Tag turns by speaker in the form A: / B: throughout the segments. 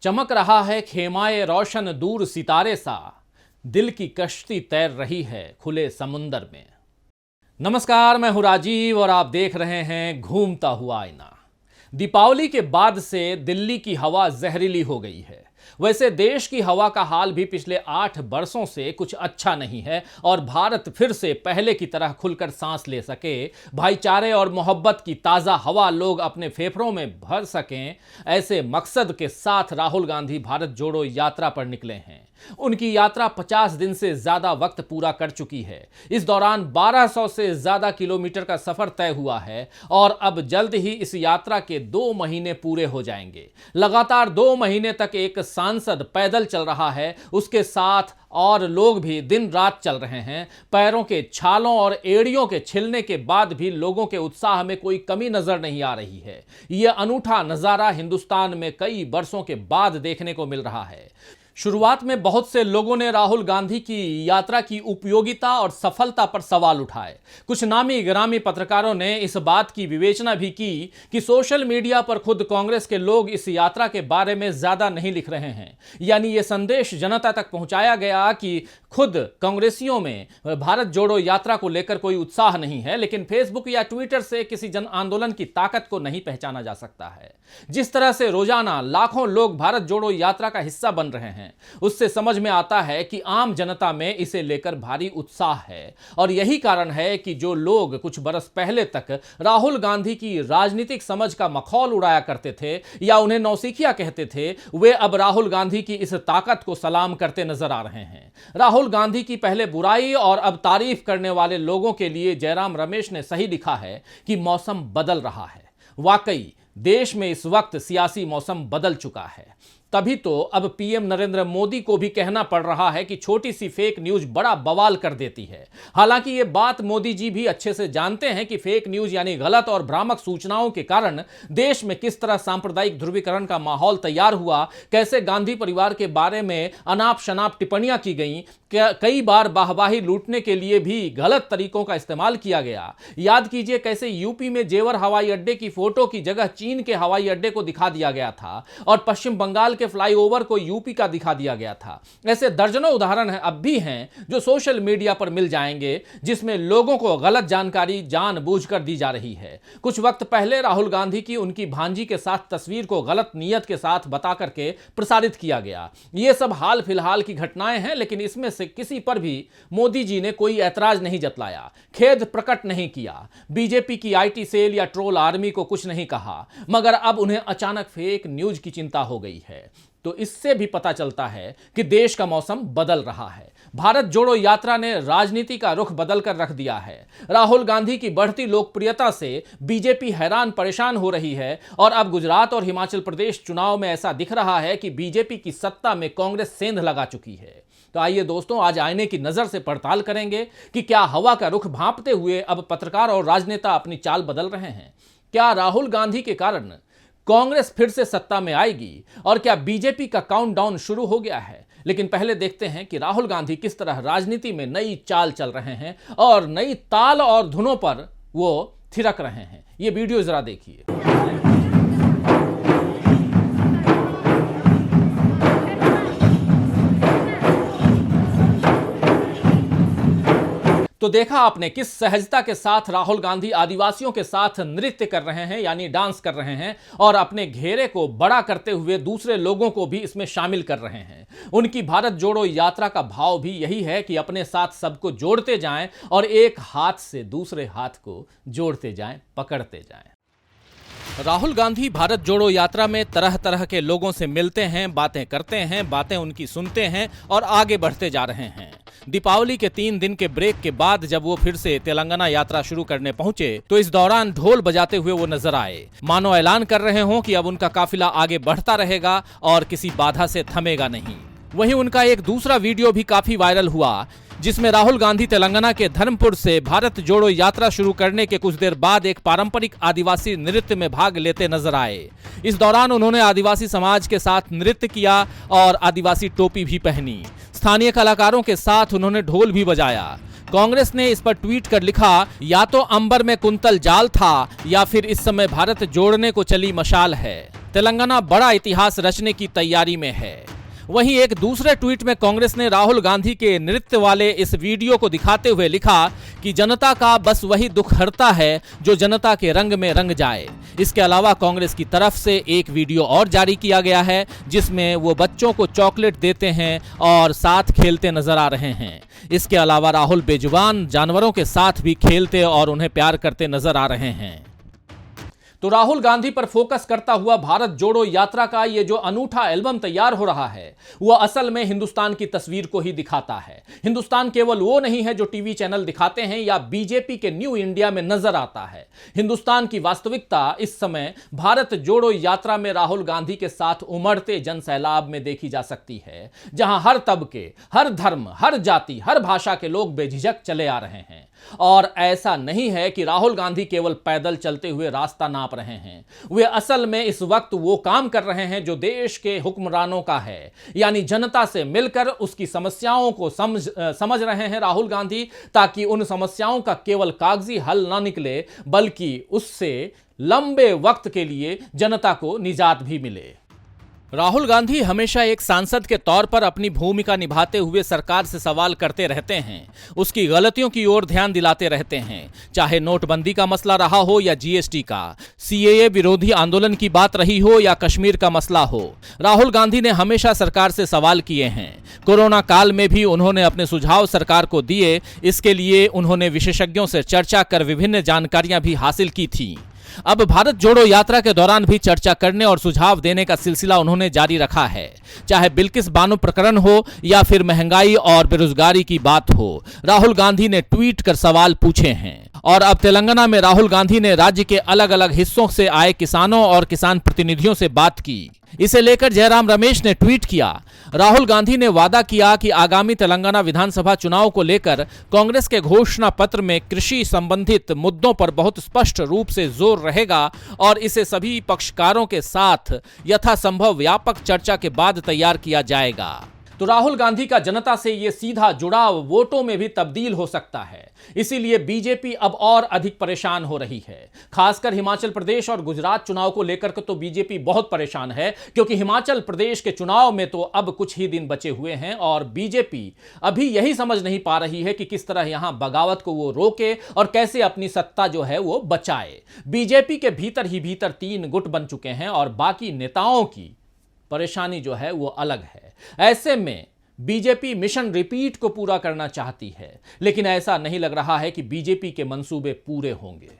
A: चमक रहा है खेमाए रोशन दूर सितारे सा, दिल की कश्ती तैर रही है खुले समुंदर में। नमस्कार, मैं हूं राजीव और आप देख रहे हैं घूमता हुआ आईना। दीपावली के बाद से दिल्ली की हवा जहरीली हो गई है। वैसे देश की हवा का हाल भी पिछले 8 बरसों से कुछ अच्छा नहीं है और भारत फिर से पहले की तरह खुलकर सांस ले सके, भाईचारे और मोहब्बत की ताज़ा हवा लोग अपने फेफड़ों में भर सकें, ऐसे मकसद के साथ राहुल गांधी भारत जोड़ो यात्रा पर निकले हैं। उनकी यात्रा 50 दिन से ज्यादा वक्त पूरा कर चुकी है। इस दौरान 1200 से ज्यादा किलोमीटर का सफर तय हुआ है और अब जल्द ही इस यात्रा के 2 महीने पूरे हो जाएंगे। लगातार 2 महीने तक एक सांसद पैदल चल रहा है, उसके साथ और लोग भी दिन रात चल रहे हैं। पैरों के छालों और एड़ियों के छिलने के बाद भी लोगों के उत्साह में कोई कमी नजर नहीं आ रही है। यह अनूठा नजारा हिंदुस्तान में कई बरसों के बाद देखने को मिल रहा है। शुरुआत में बहुत से लोगों ने राहुल गांधी की यात्रा की उपयोगिता और सफलता पर सवाल उठाए। कुछ नामी गिरामी पत्रकारों ने इस बात की विवेचना भी की कि सोशल मीडिया पर खुद कांग्रेस के लोग इस यात्रा के बारे में ज्यादा नहीं लिख रहे हैं। यानी ये संदेश जनता तक पहुंचाया गया कि खुद कांग्रेसियों में भारत जोड़ो यात्रा को लेकर कोई उत्साह नहीं है, लेकिन फेसबुक या ट्विटर से किसी जन आंदोलन की ताकत को नहीं पहचाना जा सकता है। जिस तरह से रोजाना लाखों लोग भारत जोड़ो यात्रा का हिस्सा बन रहे हैं, उससे समझ में आता है कि आम जनता में इसे लेकर भारी उत्साह है। और यही कारण है कि जो लोग कुछ बरस पहले तक राहुल गांधी की राजनीतिक समझ का मखौल उड़ाया करते थे या उन्हें नौसिखिया कहते थे, वे अब राहुल गांधी की इस ताकत को सलाम करते नजर आ रहे हैं। राहुल गांधी की पहले बुराई और अब तारीफ करने वाले लोगों के लिए जयराम रमेश ने सही लिखा है कि मौसम बदल रहा है। वाकई देश में इस वक्त सियासी मौसम बदल चुका है। तभी तो अब पीएम नरेंद्र मोदी को भी कहना पड़ रहा है कि छोटी सी फेक न्यूज बड़ा बवाल कर देती है। हालांकि ये बात मोदी जी भी अच्छे से जानते हैं कि फेक न्यूज यानी गलत और भ्रामक सूचनाओं के कारण देश में किस तरह सांप्रदायिक ध्रुवीकरण का माहौल तैयार हुआ, कैसे गांधी परिवार के बारे में अनाप शनाप टिप्पणियां की गईं, कई बार वाहवाही लूटने के लिए भी गलत तरीकों का इस्तेमाल किया गया। याद कीजिए कैसे यूपी में जेवर हवाई अड्डे की फोटो की जगह चीन के हवाई अड्डे को दिखा दिया गया था और पश्चिम बंगाल के फ्लाईओवर को यूपी का दिखा दिया गया था। ऐसे दर्जनों उदाहरण अब भी हैं जो सोशल मीडिया पर मिल जाएंगे, जिसमें लोगों को गलत जानकारी जानबूझकर दी जा रही है। कुछ वक्त पहले राहुल गांधी की उनकी भांजी के साथ तस्वीर को गलत नियत के साथ बता करके प्रसारित किया गया। ये सब हाल फिलहाल की घटनाएं हैं, लेकिन इसमें से किसी पर भी मोदी जी ने कोई ऐतराज नहीं जतलाया, खेद प्रकट नहीं किया, बीजेपी की आईटी सेल या ट्रोल आर्मी को कुछ नहीं कहा। मगर अब उन्हें अचानक फेक न्यूज की चिंता हो गई है। तो इससे भी पता चलता है कि देश का मौसम बदल रहा है। भारत जोड़ो यात्रा ने राजनीति का रुख बदल कर रख दिया है। राहुल गांधी की बढ़ती लोकप्रियता से बीजेपी हैरान परेशान हो रही है और अब गुजरात और हिमाचल प्रदेश चुनाव में ऐसा दिख रहा है कि बीजेपी की सत्ता में कांग्रेस सेंध लगा चुकी है। तो आइए दोस्तों, आज आईने की नजर से पड़ताल करेंगे कि क्या हवा का रुख भांपते हुए अब पत्रकार और राजनेता अपनी चाल बदल रहे हैं। क्या राहुल गांधी के कारण कांग्रेस फिर से सत्ता में आएगी और क्या बीजेपी का काउंटडाउन शुरू हो गया है। लेकिन पहले देखते हैं कि राहुल गांधी किस तरह राजनीति में नई चाल चल रहे हैं और नई ताल और धुनों पर वो थिरक रहे हैं। ये वीडियो जरा देखिए। तो देखा आपने किस सहजता के साथ राहुल गांधी आदिवासियों के साथ नृत्य कर रहे हैं, यानी डांस कर रहे हैं और अपने घेरे को बड़ा करते हुए दूसरे लोगों को भी इसमें शामिल कर रहे हैं। उनकी भारत जोड़ो यात्रा का भाव भी यही है कि अपने साथ सबको जोड़ते जाएं और एक हाथ से दूसरे हाथ को जोड़ते जाएं, पकड़ते जाएं। राहुल गांधी भारत जोड़ो यात्रा में तरह तरह के लोगों से मिलते हैं, बातें करते हैं, बातें उनकी सुनते हैं और आगे बढ़ते जा रहे हैं। दीपावली के 3 दिन के ब्रेक के बाद जब वो फिर से तेलंगाना यात्रा शुरू करने पहुंचे तो इस दौरान ढोल बजाते हुए वो नजर आए, मानो ऐलान कर रहे हों कि अब उनका काफिला आगे बढ़ता रहेगा और किसी बाधा से थमेगा नहीं। वहीं उनका एक दूसरा वीडियो भी काफी वायरल हुआ, जिसमें राहुल गांधी तेलंगाना के धर्मपुर से भारत जोड़ो यात्रा शुरू करने के कुछ देर बाद एक पारंपरिक आदिवासी नृत्य में भाग लेते नजर आए। इस दौरान उन्होंने आदिवासी समाज के साथ नृत्य किया और आदिवासी टोपी भी पहनी। स्थानीय कलाकारों के साथ उन्होंने ढोल भी बजाया। कांग्रेस ने इस पर ट्वीट कर लिखा, या तो अंबर में कुंतल जाल था या फिर इस समय भारत जोड़ने को चली मशाल है। तेलंगाना बड़ा इतिहास रचने की तैयारी में है। वहीं एक दूसरे ट्वीट में कांग्रेस ने राहुल गांधी के नृत्य वाले इस वीडियो को दिखाते हुए लिखा कि जनता का बस वही दुख हरता है जो जनता के रंग में रंग जाए। इसके अलावा कांग्रेस की तरफ से एक वीडियो और जारी किया गया है जिसमें वो बच्चों को चॉकलेट देते हैं और साथ खेलते नजर आ रहे हैं। इसके अलावा राहुल बेजुबान जानवरों के साथ भी खेलते और उन्हें प्यार करते नजर आ रहे हैं। तो राहुल गांधी पर फोकस करता हुआ भारत जोड़ो यात्रा का ये जो अनूठा एल्बम तैयार हो रहा है वह असल में हिंदुस्तान की तस्वीर को ही दिखाता है। हिंदुस्तान केवल वो नहीं है जो टीवी चैनल दिखाते हैं या बीजेपी के न्यू इंडिया में नजर आता है। हिंदुस्तान की वास्तविकता इस समय भारत जोड़ो यात्रा में राहुल गांधी के साथ उमड़ते जनसैलाब में देखी जा सकती है, जहां हर तबके, हर धर्म, हर जाति, हर भाषा के लोग बेझिझक चले आ रहे हैं। और ऐसा नहीं है कि राहुल गांधी केवल पैदल चलते हुए रास्ता नाप रहे हैं, वे असल में इस वक्त वो काम कर रहे हैं जो देश के हुक्मरानों का है, यानी जनता से मिलकर उसकी समस्याओं को समझ रहे हैं राहुल गांधी, ताकि उन समस्याओं का केवल कागजी हल ना निकले बल्कि उससे लंबे वक्त के लिए जनता को निजात भी मिले। राहुल गांधी हमेशा एक सांसद के तौर पर अपनी भूमिका निभाते हुए सरकार से सवाल करते रहते हैं, उसकी गलतियों की ओर ध्यान दिलाते रहते हैं, चाहे नोटबंदी का मसला रहा हो या जीएसटी का, सीएए विरोधी आंदोलन की बात रही हो या कश्मीर का मसला हो। राहुल गांधी ने हमेशा सरकार से सवाल किए हैं। कोरोना काल में भी उन्होंने अपने सुझाव सरकार को दिए। इसके लिए उन्होंने विशेषज्ञों से चर्चा कर विभिन्न जानकारियां भी हासिल की थी। अब भारत जोड़ो यात्रा के दौरान भी चर्चा करने और सुझाव देने का सिलसिला उन्होंने जारी रखा है, चाहे बिल्किस बानो प्रकरण हो या फिर महंगाई और बेरोजगारी की बात हो। राहुल गांधी ने ट्वीट कर सवाल पूछे हैं। और अब तेलंगाना में राहुल गांधी ने राज्य के अलग अलग हिस्सों से आए किसानों और किसान प्रतिनिधियों से बात की। इसे लेकर जयराम रमेश ने ट्वीट किया, राहुल गांधी ने वादा किया कि आगामी तेलंगाना विधानसभा चुनाव को लेकर कांग्रेस के घोषणा पत्र में कृषि संबंधित मुद्दों पर बहुत स्पष्ट रूप से जोर रहेगा और इसे सभी पक्षकारों के साथ यथासंभव व्यापक चर्चा के बाद तैयार किया जाएगा। तो राहुल गांधी का जनता से यह सीधा जुड़ाव वोटों में भी तब्दील हो सकता है। इसीलिए बीजेपी अब और अधिक परेशान हो रही है। खासकर हिमाचल प्रदेश और गुजरात चुनाव को लेकर के तो बीजेपी बहुत परेशान है, क्योंकि हिमाचल प्रदेश के चुनाव में तो अब कुछ ही दिन बचे हुए हैं और बीजेपी अभी यही समझ नहीं पा रही है कि किस तरह यहां बगावत को वो रोके और कैसे अपनी सत्ता जो है वो बचाए। बीजेपी के भीतर ही भीतर 3 गुट बन चुके हैं और बाकी नेताओं की परेशानी जो है वो अलग है। ऐसे में बीजेपी मिशन रिपीट को पूरा करना चाहती है, लेकिन ऐसा नहीं लग रहा है कि बीजेपी के मंसूबे पूरे होंगे।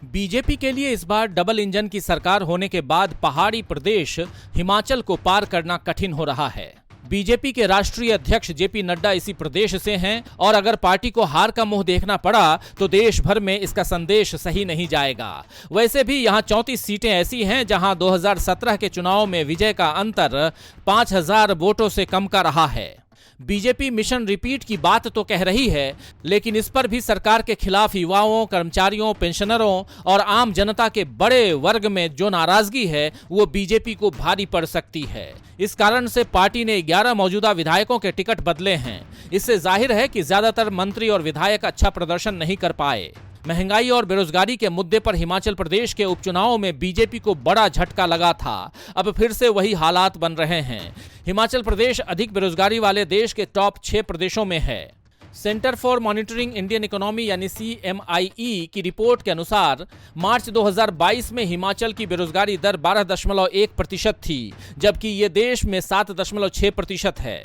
A: बीजेपी के लिए इस बार डबल इंजन की सरकार होने के बाद पहाड़ी प्रदेश हिमाचल को पार करना कठिन हो रहा है। बीजेपी के राष्ट्रीय अध्यक्ष जेपी नड्डा इसी प्रदेश से हैं और अगर पार्टी को हार का मुंह देखना पड़ा तो देश भर में इसका संदेश सही नहीं जाएगा। वैसे भी यहां 34 सीटें ऐसी हैं जहां 2017 के चुनाव में विजय का अंतर 5000 वोटों से कम का रहा है। बीजेपी मिशन रिपीट की बात तो कह रही है, लेकिन इस पर भी सरकार के खिलाफ युवाओं, कर्मचारियों, पेंशनरों और आम जनता के बड़े वर्ग में जो नाराजगी है वो बीजेपी को भारी पड़ सकती है। इस कारण से पार्टी ने 11 मौजूदा विधायकों के टिकट बदले हैं। इससे जाहिर है कि ज्यादातर मंत्री और विधायक अच्छा प्रदर्शन नहीं कर पाए। महंगाई और बेरोजगारी के मुद्दे पर हिमाचल प्रदेश के उपचुनाव में बीजेपी को बड़ा झटका लगा था। अब फिर से वही हालात बन रहे हैं। हिमाचल प्रदेश अधिक बेरोजगारी वाले देश के टॉप 6 प्रदेशों में है। Centre for monitoring Indian economy यानी CMIE की रिपोर्ट के अनुसार मार्च 2022 में हिमाचल की बेरोजगारी दर 12.1% थी, जबकि ये देश में 7.6% है।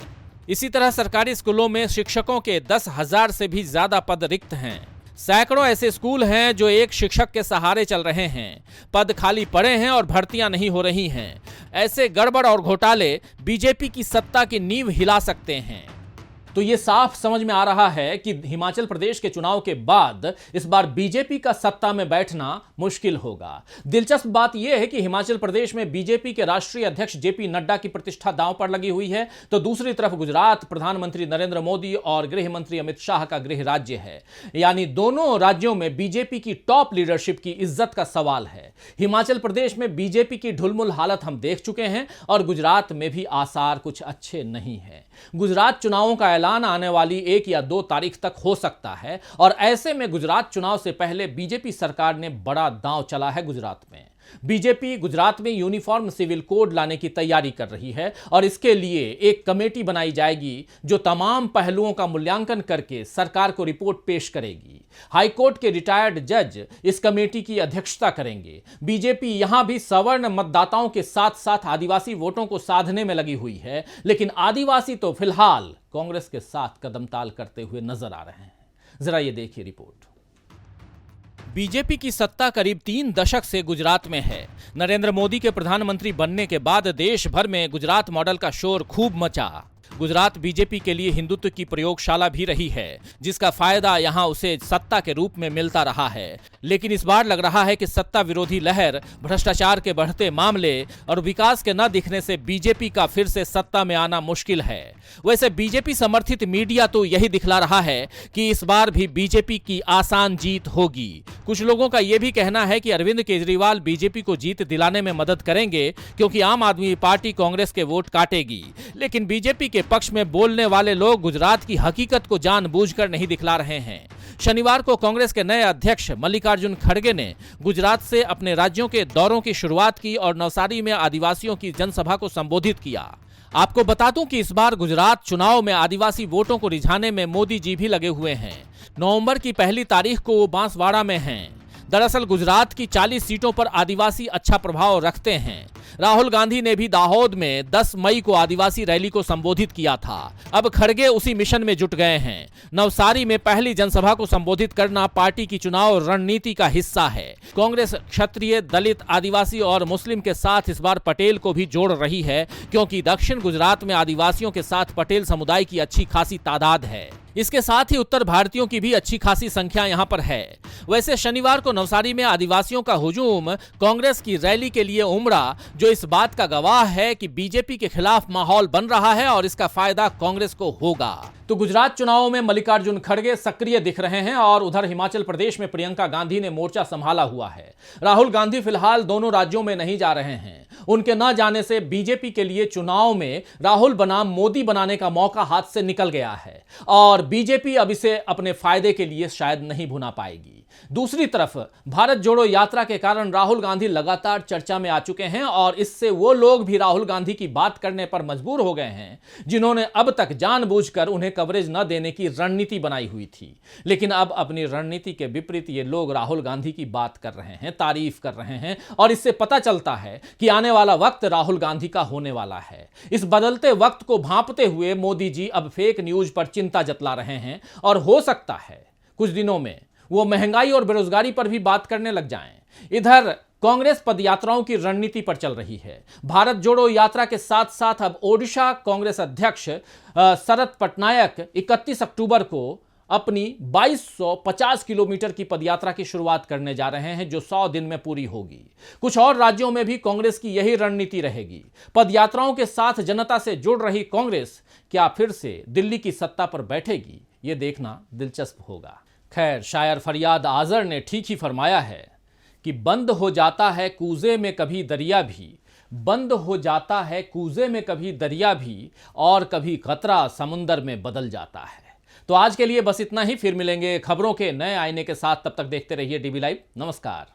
A: इसी तरह सरकारी स्कूलों में शिक्षकों के 10,000 से भी ज्यादा पद रिक्त हैं। सैकड़ों ऐसे स्कूल हैं जो एक शिक्षक के सहारे चल रहे हैं। पद खाली पड़े हैं और भर्तियां नहीं हो रही हैं। ऐसे गड़बड़ और घोटाले बीजेपी की सत्ता की नींव हिला सकते हैं। तो ये साफ समझ में आ रहा है कि हिमाचल प्रदेश के चुनाव के बाद इस बार बीजेपी का सत्ता में बैठना मुश्किल होगा। दिलचस्प बात यह है कि हिमाचल प्रदेश में बीजेपी के राष्ट्रीय अध्यक्ष जेपी नड्डा की प्रतिष्ठा दांव पर लगी हुई है, तो दूसरी तरफ गुजरात प्रधानमंत्री नरेंद्र मोदी और गृह मंत्री अमित शाह का गृह राज्य है। यानी दोनों राज्यों में बीजेपी की टॉप लीडरशिप की इज्जत का सवाल है। हिमाचल प्रदेश में बीजेपी की ढुलमुल हालत हम देख चुके हैं और गुजरात में भी आसार कुछ अच्छे नहीं है। गुजरात चुनावों का ऐलान आने वाली 1 या 2 तारीख तक हो सकता है और ऐसे में गुजरात चुनाव से पहले बीजेपी सरकार ने बड़ा दांव चला है गुजरात में। बीजेपी गुजरात में यूनिफॉर्म सिविल कोड लाने की तैयारी कर रही है और इसके लिए एक कमेटी बनाई जाएगी जो तमाम पहलुओं का मूल्यांकन करके सरकार को रिपोर्ट पेश करेगी। हाईकोर्ट के रिटायर्ड जज इस कमेटी की अध्यक्षता करेंगे। बीजेपी यहां भी सवर्ण मतदाताओं के साथ साथ आदिवासी वोटों को साधने में लगी हुई है, लेकिन आदिवासी तो फिलहाल कांग्रेस के साथ कदमताल करते हुए नजर आ रहे हैं। जरा ये देखिए रिपोर्ट। बीजेपी की सत्ता करीब 3 दशक से गुजरात में है। नरेंद्र मोदी के प्रधानमंत्री बनने के बाद देश भर में गुजरात मॉडल का शोर खूब मचा। गुजरात बीजेपी के लिए हिंदुत्व की प्रयोगशाला भी रही है, जिसका फायदा यहां उसे सत्ता के रूप में मिलता रहा है। लेकिन इस बार लग रहा है कि सत्ता विरोधी लहर, भ्रष्टाचार के बढ़ते मामले और विकास के न दिखने से बीजेपी का फिर से सत्ता में आना मुश्किल है। वैसे बीजेपी समर्थित मीडिया तो यही दिखला रहा है कि इस बार भी बीजेपी की आसान जीत होगी। कुछ लोगों का यह भी कहना है कि अरविंद केजरीवाल बीजेपी को जीत दिलाने में मदद करेंगे, क्योंकि आम आदमी पार्टी कांग्रेस के वोट काटेगी। लेकिन बीजेपी के पक्ष में बोलने वाले लोग गुजरात की हकीकत को जानबूझकर नहीं दिखला रहे हैं। शनिवार को कांग्रेस के नए अध्यक्ष मल्लिकार्जुन खड़गे ने गुजरात से अपने राज्यों के दौरों की शुरुआत की और नवसारी में आदिवासियों की जनसभा को संबोधित किया। आपको बता दूं कि इस बार गुजरात चुनाव में आदिवासी वोटों को रिझाने में मोदी जी भी लगे हुए हैं। नवंबर की 1 तारीख को वो बांसवाड़ा में हैं। दरअसल गुजरात की 40 सीटों पर आदिवासी अच्छा प्रभाव रखते हैं। राहुल गांधी ने भी दाहोद में 10 मई को आदिवासी रैली को संबोधित किया था। अब खड़गे उसी मिशन में जुट गए हैं। नवसारी में पहली जनसभा को संबोधित करना पार्टी की चुनाव रणनीति का हिस्सा है। कांग्रेस क्षत्रिय, दलित, आदिवासी और मुस्लिम के साथ इस बार पटेल को भी जोड़ रही है, क्योंकि दक्षिण गुजरात में आदिवासियों के साथ पटेल समुदाय की अच्छी खासी तादाद है। इसके साथ ही उत्तर भारतीयों की भी अच्छी खासी संख्या यहां पर है। वैसे शनिवार को नवसारी में आदिवासियों का हुजूम कांग्रेस की रैली के लिए उमड़ा, जो इस बात का गवाह है कि बीजेपी के खिलाफ माहौल बन रहा है और इसका फायदा कांग्रेस को होगा। तो गुजरात चुनावों में मल्लिकार्जुन खड़गे सक्रिय दिख रहे हैं और उधर हिमाचल प्रदेश में प्रियंका गांधी ने मोर्चा संभाला हुआ है। राहुल गांधी फिलहाल दोनों राज्यों में नहीं जा रहे हैं। उनके न जाने से बीजेपी के लिए चुनाव में राहुल बनाम मोदी बनाने का मौका हाथ से निकल गया है और बीजेपी अब इसे अपने फायदे के लिए शायद नहीं भुना पाएगी। दूसरी तरफ भारत जोड़ो यात्रा के कारण राहुल गांधी लगातार चर्चा में आ चुके हैं और इससे वो लोग भी राहुल गांधी की बात करने पर मजबूर हो गए हैं जिन्होंने अब तक जानबूझकर उन्हें कवरेज न देने की रणनीति बनाई हुई थी। लेकिन अब अपनी रणनीति के विपरीत ये लोग राहुल गांधी की बात कर रहे हैं, तारीफ कर रहे हैं और इससे पता चलता है कि आने वाला वक्त राहुल गांधी का होने वाला है। इस बदलते वक्त को भांपते हुए मोदी जी अब फेक न्यूज पर चिंता जतला रहे हैं और हो सकता है कुछ दिनों में वो महंगाई और बेरोजगारी पर भी बात करने लग जाएं। इधर कांग्रेस पदयात्राओं की रणनीति पर चल रही है। भारत जोड़ो यात्रा के साथ साथ अब ओडिशा कांग्रेस अध्यक्ष शरद पटनायक 31 अक्टूबर को अपनी 2250 किलोमीटर की पदयात्रा की शुरुआत करने जा रहे हैं, जो 100 दिन में पूरी होगी। कुछ और राज्यों में भी कांग्रेस की यही रणनीति रहेगी। पदयात्राओं के साथ जनता से जुड़ रही कांग्रेस क्या फिर से दिल्ली की सत्ता पर बैठेगी, ये देखना दिलचस्प होगा। खैर, शायर फरियाद आजर ने ठीक ही फरमाया है कि बंद हो जाता है कूजे में कभी दरिया भी, बंद हो जाता है कूजे में कभी दरिया भी, और कभी खतरा समुंदर में बदल जाता है। तो आज के लिए बस इतना ही। फिर मिलेंगे खबरों के नए आईने के साथ। तब तक देखते रहिए डीबी लाइव। नमस्कार।